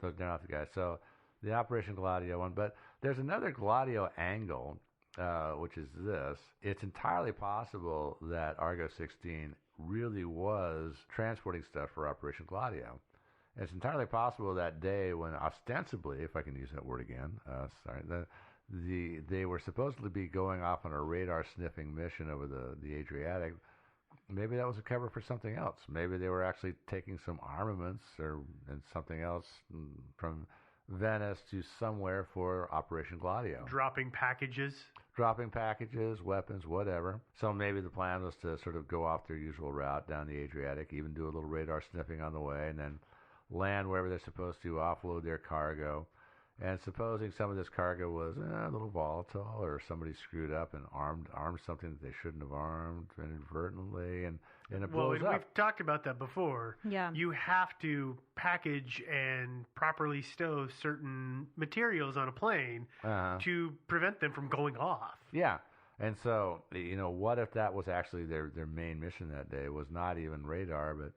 So they're not the guys. So the Operation Gladio one. But there's another Gladio angle, which is this. It's entirely possible that Argo 16 really was transporting stuff for Operation Gladio. And it's entirely possible that day when ostensibly, if I can use that word again, they were supposedly be going off on a radar sniffing mission over the Adriatic. Maybe that was a cover for something else. Maybe they were actually taking some armaments and something else from Venice to somewhere for Operation Gladio. Dropping packages, weapons, whatever. So maybe the plan was to sort of go off their usual route down the Adriatic, even do a little radar sniffing on the way, and then land wherever they're supposed to, offload their cargo. And supposing some of this cargo was a little volatile, or somebody screwed up and armed something that they shouldn't have armed inadvertently, and it blows up. We've talked about that before. Yeah. You have to package and properly stow certain materials on a plane to prevent them from going off. Yeah. And so, what if that was actually their main mission that day, was not even radar, but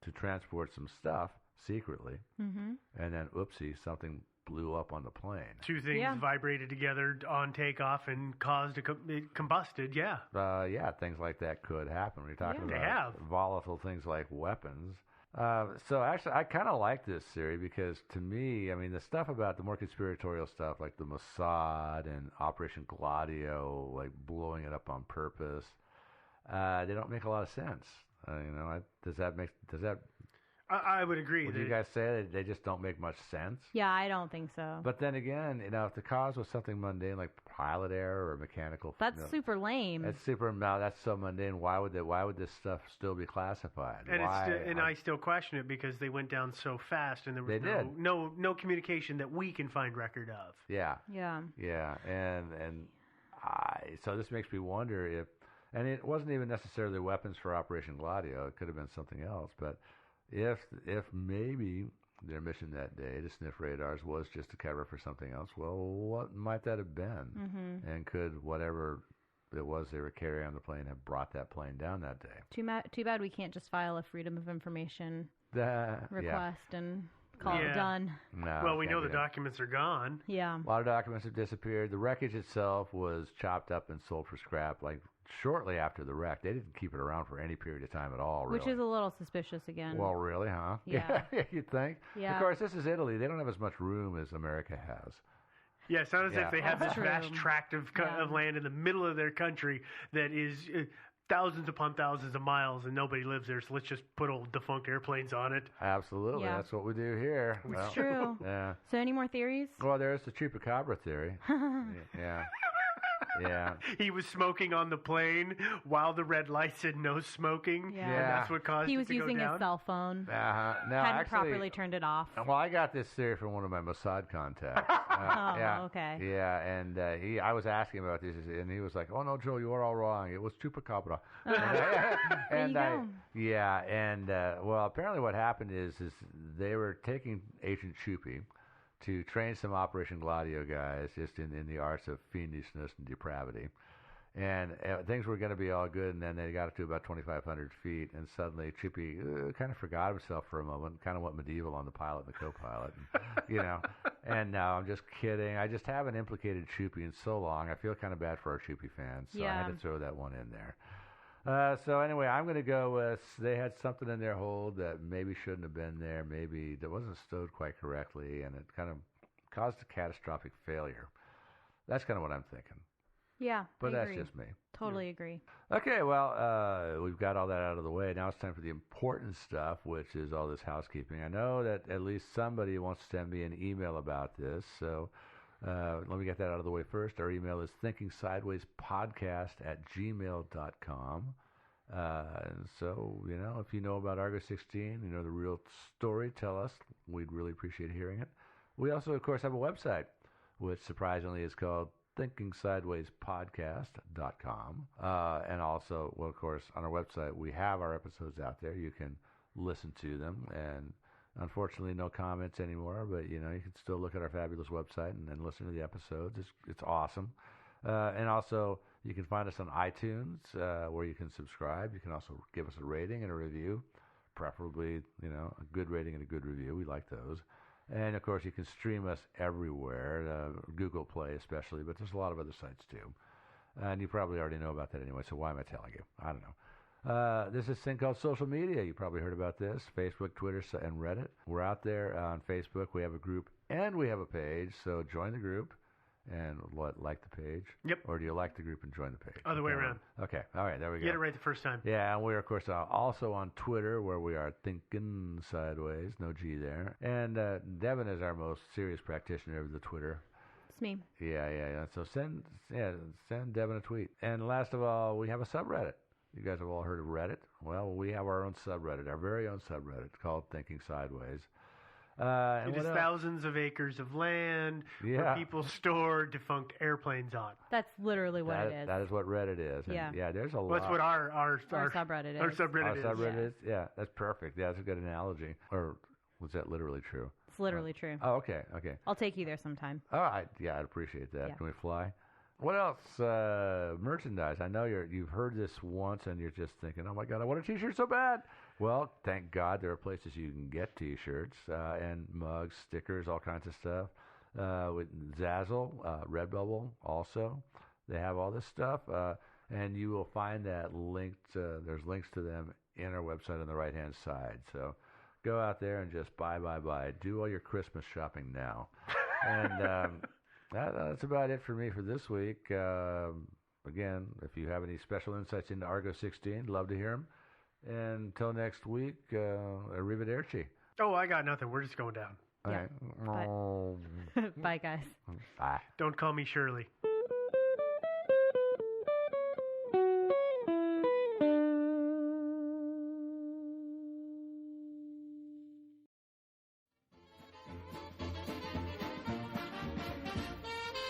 to transport some stuff secretly, and then, oopsie, something blew up on the plane. Two things vibrated together on takeoff and caused it combusted, things like that could happen. When you're talking about they have volatile things like weapons. So actually, I kind of like this theory because to me, I mean, the stuff about the more conspiratorial stuff like the Mossad and Operation Gladio, like blowing it up on purpose, they don't make a lot of sense. Does that... I would agree. Would you guys say that they just don't make much sense? Yeah, I don't think so. But then again, if the cause was something mundane like pilot error or mechanical... That's super lame. That's so mundane. Why would this stuff still be classified? And I still question it because they went down so fast and there was no communication that we can find record of. Yeah. Yeah. Yeah. So this makes me wonder if... And it wasn't even necessarily weapons for Operation Gladio. It could have been something else, but... If maybe their mission that day to sniff radars was just a cover for something else, well, what might that have been? And could whatever it was they were carrying on the plane have brought that plane down that day? Too bad we can't just file a Freedom of Information request and call it done. No, well, we know the documents are gone. Yeah. A lot of documents have disappeared. The wreckage itself was chopped up and sold for scrap, like shortly after the wreck. They didn't keep it around for any period of time at all, really. Which is a little suspicious again. Well, really, huh? Yeah. You'd think. Yeah. Of course, this is Italy. They don't have as much room as America has. Yeah, it's not as if they have this vast tract of land in the middle of their country that is thousands upon thousands of miles and nobody lives there, so let's just put old defunct airplanes on it. Absolutely. Yeah. That's what we do here. It's true. Yeah. So any more theories? Well, there's the chupacabra theory. Yeah. Yeah. He was smoking on the plane while the red light said no smoking. Yeah. And that's what caused He was it to using go down. his cell phone. Hadn't properly turned it off. Well, I got this theory from one of my Mossad contacts. Okay. Yeah, and I was asking about this, and he was like, "Oh no, Joe, you are all wrong. It was chupacabra." There you go. Yeah, and well, apparently what happened is they were taking Agent Chupi to train some Operation Gladio guys just in the arts of fiendishness and depravity. And things were going to be all good, and then they got up to about 2,500 feet, and suddenly Chupi kind of forgot himself for a moment, kind of went medieval on the pilot and the co-pilot, And no, I'm just kidding. I just haven't implicated Chupi in so long. I feel kind of bad for our Chupi fans, so I had to throw that one in there. So anyway, I'm going to go with they had something in their hold that maybe shouldn't have been there, maybe that wasn't stowed quite correctly, and it kind of caused a catastrophic failure. That's kind of what I'm thinking. Yeah, but I that's agree. just me. Totally agree. Okay, well, we've got all that out of the way. Now it's time for the important stuff, which is all this housekeeping. I know that at least somebody wants to send me an email about this, so let me get that out of the way first. Our email is thinkingsidewayspodcast@gmail.com. And so, if you know about Argo 16, you know the real story, tell us. We'd really appreciate hearing it. We also, of course, have a website, which surprisingly is called thinkingsidewayspodcast.com. And also, well, of course, on our website, we have our episodes out there. You can listen to them. And unfortunately, no comments anymore, but, you can still look at our fabulous website and listen to the episodes. It's awesome. And also, you can find us on iTunes, where you can subscribe. You can also give us a rating and a review, preferably, a good rating and a good review. We like those. And, of course, you can stream us everywhere, Google Play especially, but there's a lot of other sites, too. And you probably already know about that anyway, so why am I telling you? I don't know. There's this thing called social media. You probably heard about this, Facebook, Twitter, and Reddit. We're out there on Facebook. We have a group and we have a page, so join the group and like the page. Yep. Or do you like the group and join the page? Other way around. Okay. All right, there we go. Get it right the first time. Yeah, and we're, of course, also on Twitter, where we are Thinking Sideways. No G there. And Devin is our most serious practitioner of the Twitter. It's me. Yeah. So send Devin a tweet. And last of all, we have a subreddit. You guys have all heard of Reddit. Well, we have our own subreddit, our very own subreddit called Thinking Sideways. It is thousands of acres of land where people store defunct airplanes on. That's literally what it is. That is what Reddit is. And there's a lot. That's what our subreddit is. Our subreddit is. Yeah, that's perfect. Yeah, that's a good analogy. Or was that literally true? It's literally true. Oh, okay. I'll take you there sometime. Oh, I'd appreciate that. Yeah. Can we fly? What else? Merchandise. I know you've heard this once and you're just thinking, oh my God, I want a T-shirt so bad. Well, thank God there are places you can get T-shirts and mugs, stickers, all kinds of stuff. With Zazzle, Redbubble also. They have all this stuff. And you will find that linked. There's links to them in our website on the right-hand side. So go out there and just buy. Do all your Christmas shopping now. And that's about it for me for this week. Again, if you have any special insights into Argo 16, love to hear them. And until next week, arrivederci. Oh, I got nothing. We're just going down. All right. Bye, guys. Bye. Don't call me Shirley.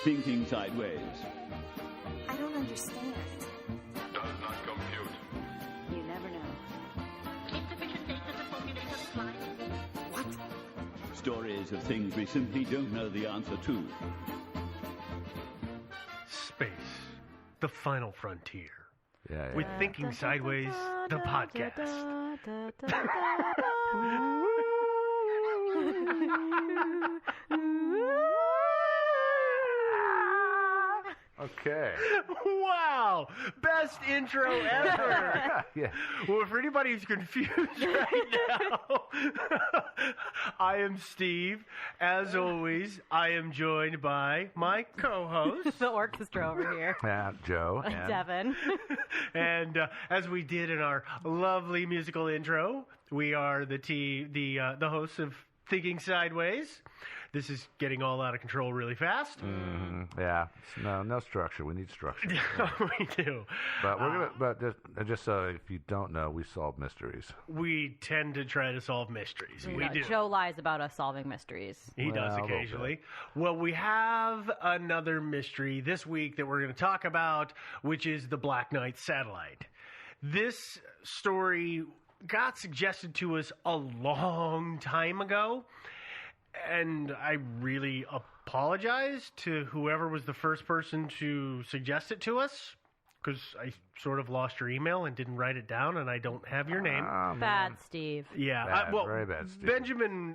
Thinking Sideways. I don't understand. Does not compute. You never know. Insufficient data to formulate a reply. What? Stories of things we simply don't know the answer to. Space. The final frontier. Yeah. With Thinking Sideways, the podcast. Okay. Wow! Best intro ever! Yeah. Well, for anybody who's confused right now, I am Steve. As always, I am joined by my co-host. The orchestra over here. Joe. And Devin. And as we did in our lovely musical intro, we are the hosts of Thinking Sideways. This is getting all out of control really fast. Yeah. No structure. We need structure. We do. But we're just so if you don't know, we solve mysteries. We tend to try to solve mysteries. We do. Joe lies about us solving mysteries. He does occasionally. Well, we have another mystery this week that we're going to talk about, which is the Black Knight satellite. This story got suggested to us a long time ago. And I really apologize to whoever was the first person to suggest it to us, because I sort of lost your email and didn't write it down, and I don't have your name. Bad, Steve. Yeah. Very bad, Steve. Benjamin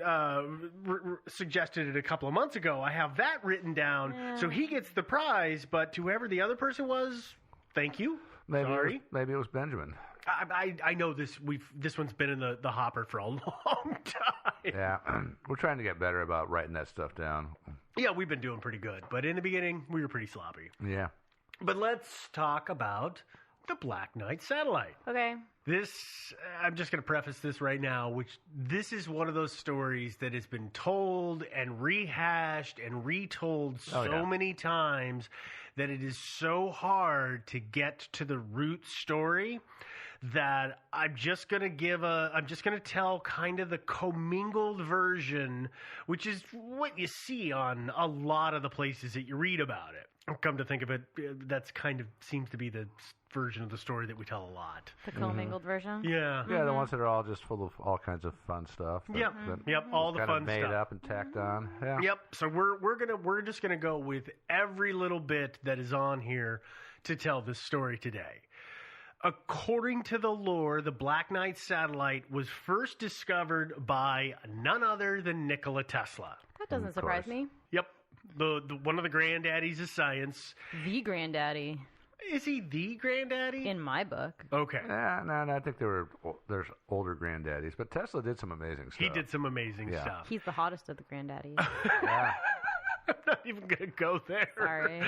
suggested it a couple of months ago. I have that written down, so he gets the prize, but to whoever the other person was, thank you. Sorry. Maybe it was Benjamin. I know this. This one's been in the hopper for a long time. Yeah, we're trying to get better about writing that stuff down. Yeah, we've been doing pretty good, but in the beginning we were pretty sloppy. Yeah. But let's talk about the Black Knight satellite. Okay. I'm just going to preface this right now, this is one of those stories that has been told and rehashed and retold so many times that it is so hard to get to the root story that I'm just going to tell kind of the commingled version, which is what you see on a lot of the places that you read about it. Come to think of it, that's kind of seems to be the version of the story that we tell a lot. The commingled version? Yeah. Yeah, the ones that are all just full of all kinds of fun stuff. Yep, all the fun made stuff. up and tacked on. Yeah. Yep. So we're just gonna go with every little bit that is on here to tell this story today. According to the lore, the Black Knight satellite was first discovered by none other than Nikola Tesla. That doesn't surprise me. Yep. The one of the granddaddies of science. The granddaddy. Is he the granddaddy? In my book. Okay. No, I think there's older granddaddies, but Tesla did some amazing stuff. He did some amazing stuff. He's the hottest of the granddaddies. Yeah. I'm not even going to go there. Sorry.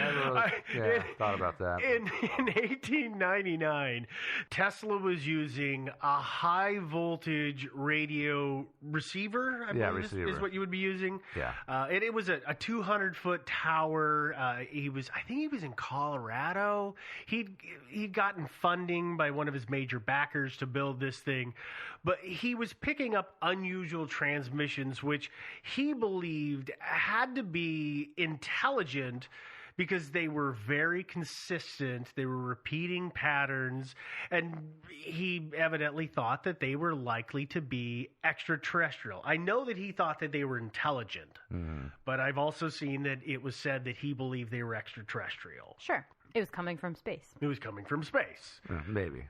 Thought about that. In 1899, Tesla was using a high voltage radio receiver. I believe receiver is what you would be using. Yeah. And it was a 200-foot tower. I think he was in Colorado. He'd gotten funding by one of his major backers to build this thing, but he was picking up unusual transmissions, which he believed had to be intelligent because they were very consistent. They were repeating patterns, and he evidently thought that they were likely to be extraterrestrial. I know that he thought that they were intelligent, but I've also seen that it was said that he believed they were extraterrestrial. Sure. It was coming from space. It was coming from space. Maybe.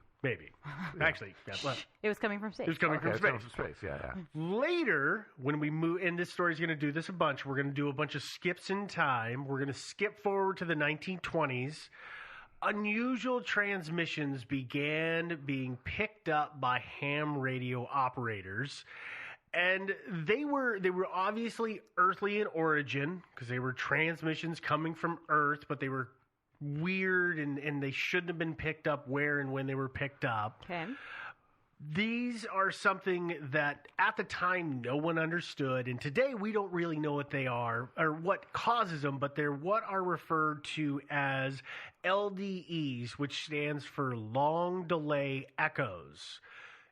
Actually, it was coming from space. It was coming from space. Yeah. Later, when we move, and this story's going to do this a bunch, we're going to do a bunch of skips in time. We're going to skip forward to the 1920s. Unusual transmissions began being picked up by ham radio operators. And they were obviously earthly in origin because they were transmissions coming from Earth, but they were weird and they shouldn't have been picked up where and when they were picked up. Okay. These are something that at the time no one understood, and today we don't really know what they are or what causes them, but they're what are referred to as LDEs, which stands for long delay echoes.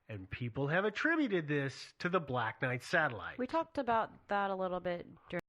And people have attributed this to the Black Knight satellite. We talked about that a little bit during